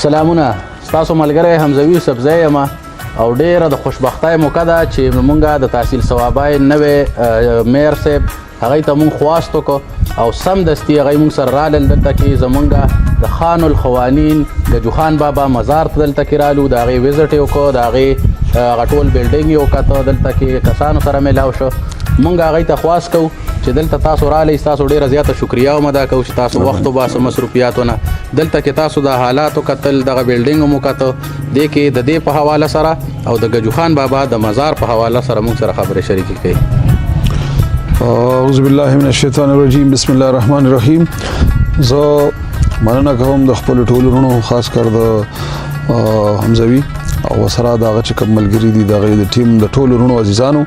سلامونه ستاسو ملګری حمزوي یوسفزی یم او ډیره د خوشبختۍ موقع ده چې مونږ د تحصیل ثوابای نوی میر صاحب هغوی ته مونږ خواست وکړو او سمدستي هغوی مونږ سره رالل دلته کې زمونږ د خان الخوانین ګجو خان بابا مزار ته دلته کې رالو د هغې وزټ یې وکړو د هغې هغه ټول بلډینګ یې وکته دلته کې کسانو سره میلاو شو مونږ هغوی ته خواست کوو چې دلته تاسو رالی تاسو ډیره زیاته شکریه هم ادا کوو چې تاسو وخت وباسو مصروفیاتو نه دلته کې تاسو د حالاتو کتل دغه بلډینګ مو کته دې کې د دې په حواله سره او د ګجو خان بابا د مزار په حواله سره مونږ سره خبرې شریکې کوي. اعوذ بالله من الشیطان الرجیم بسم الله الرحمن الرحیم. زه مننه کوم د خپل ټولو وروڼو خاص کر د حمزوي او سره د هغه چې کوم ملګري دي د هغې د ټیم د ټولو وروڼو عزیزانو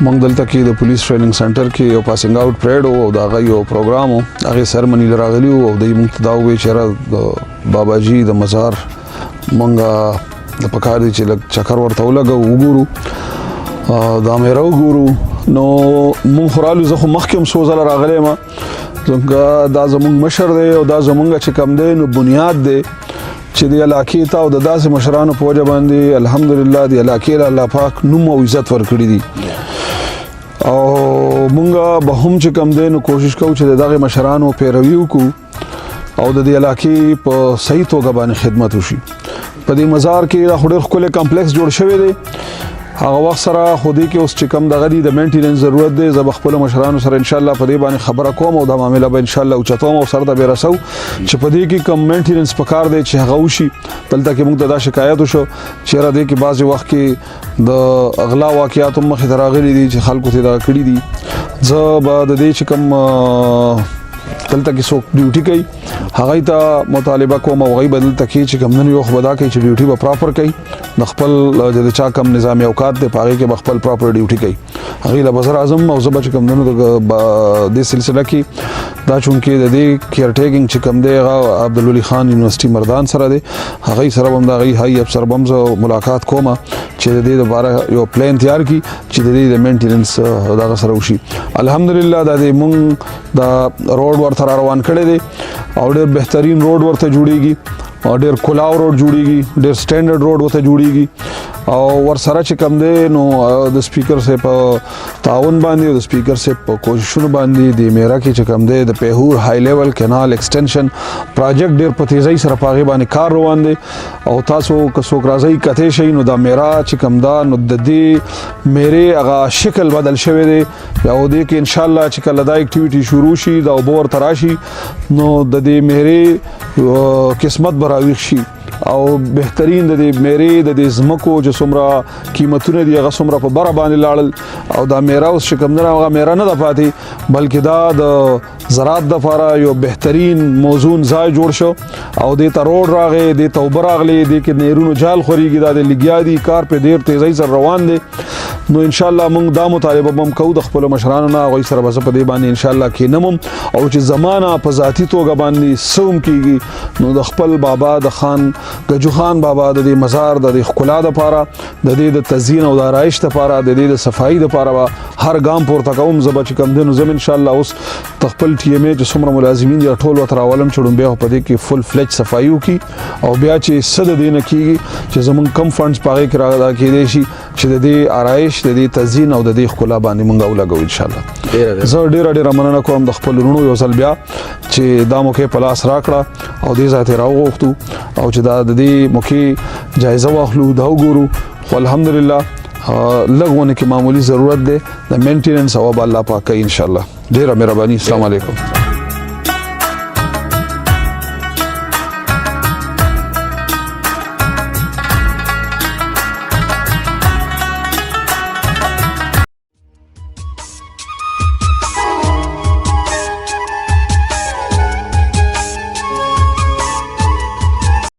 موږ دلته کې د پولیس ټریننګ سنټر کې یو پاسینګ آوټ پریډ او د هغه یو پروګرام و هغې سرمني له راغلي وو او دوی موږ ته دا وویل چې یاره د باباجي د مزار موږ د پکار دی چې لږ چکر ورته ولګو وګورو دا میره وګورو نو موږ خو رالو زه خو مخکې هم څو ځله راغلی یم ځکه دا زموږ مشر دی او دا زموږ چې کوم دی نو بنیاد دی چې د علاقې ته او د داسې مشرانو په وجه باندې الحمدلله د علاقې له الله پاک نوم او عزت ورکړي دي او مونږ به هم چې کوم دی نو کوشش کوو چې د دغې مشرانو پیروي وکړو او د دې علاقې په صحیح توګه باندې خدمت وشي. په دې مزار کې دا خو ډېر ښکلی کمپلیکس جوړ شوی دی هغه وخت سره خو دې کې اوس چې کوم دغه دي د مینټیننس ضرورت دی زه به خپلو مشرانو سره انشاءالله په دې باندې خبره کوم او دا معامله به انشاءالله اوچتوم او سر ته به رسو چې په دې کې کوم مینټیننس پکار دی چې هغه وشي. دلته کې موږ ته دا شکایت وشو چې یاره دې کې بعضې وخت کې د اغلا واقعات هم مخې ته راغلي دي چې خلکو ته دغه کړي دي زه به د دې چې کوم دلته کې څوک ډیوټي کوي هغوی ته مطالبه کوم او هغوی به دلته کې چې کوم نن یو خو به دا کوي چې ډیوټي به پراپر کوي د خپل د چا کم نظامي اوقات دی په هغې کې به خپل پراپر ډیوټي کوي هغوی له به زه راځم او زه به چې کوم نن دې سلسله کې دا چونکې د دې کیر ټیکینګ چې کوم دی هغه عبدالولي خان یونیورسټي مردان سره دی هغوی سره به هم د هغوی هاي افسر به هم زه ملاقات کوم چې د دې دپاره یو پلان تیار کړي چې د دې د مینټیننس دغه سره وشي. الحمدلله دا د مونږ دا روډ ورته را روان کړی دی او ډېر بهترین روډ ورته جوړیږي او ډېر کلاو روډ جوړیږي ډېر سټینډرډ روډ ورته جوړیږي او ورسره چې کوم دی نو د سپیکر صاحب په تعاون باندې او د سپیکر صاحب په کوششونو باندې د میرا کې چې کوم دی د پیهور های لیول کینال ایکسټنشن پروجیکټ ډېر په تیزۍ سره په هغې باندې کار روان دی او تاسو که څوک راځئ کتې شئ نو دا میرا چې کوم دا نو د دې میرې هغه شکل بدل شوی دی او دې کې انشاءالله چې کله دا اکټیویټي شروع شي دا اوبه ورته راشي نو د دې میرې قسمت به راویښ شي او بهترین د دې میرې د دې ځمکو چې څومره قیمتونه دي هغه څومره په بره باندې لاړل او دا میره اوس چې کوم دی هغه میره نه ده پاتې بلکې دا د زراعت دپاره یو بهترین موزون ځای جوړ شو او دې ته روډ راغی دې ته اوبه راغلې دې کې نهرونو جال خورېږي دا د لګیا دي کار پې ډېر تیزۍ سره روان دی نو انشاءالله موږ دا مطالبه به هم کوو د خپلو مشرانو نه هغوی سره به زه په دې باندې انشاءالله کښېنم او چې زما نه په ذاتي توګه باندې څه هم کېږي نو د خپل بابا د خان ګجو خان بابا د دې مزار د دې ښکلا دپاره د دې د تزیین او د آرایش دپاره د دې د صفایي دپاره به هر ګام پورته کوم زه به چې کوم دی نو زه انشاءالله اوس د خپل ټي ام ای چې څومره ملازمین دي ټول ورته راولم چې ډومبیا خو په دې کې فل فلج صفایي وکړي او بیا چې څه د دې نه کېږي چې زموږ کم فنډس په هغې کې را کېدی شي چې د دې آرایش د دې تزیین او د دې ښکلا باندې مونږ ولګو انشاءالله. زه ډېره مننه کوم د خپل وروڼو یو ځل بیا چې دا موقع په لاس راکړه او دې ځای ته راوغوښتو او چې دا د دې موقع جایزه واخلو دا وګورو خو الحمدلله لږ ونه کې معمولي ضرورت دی د مینټیننس او به الله پاک کوي انشاءالله. ډېره مهرباني. السلام علیکم.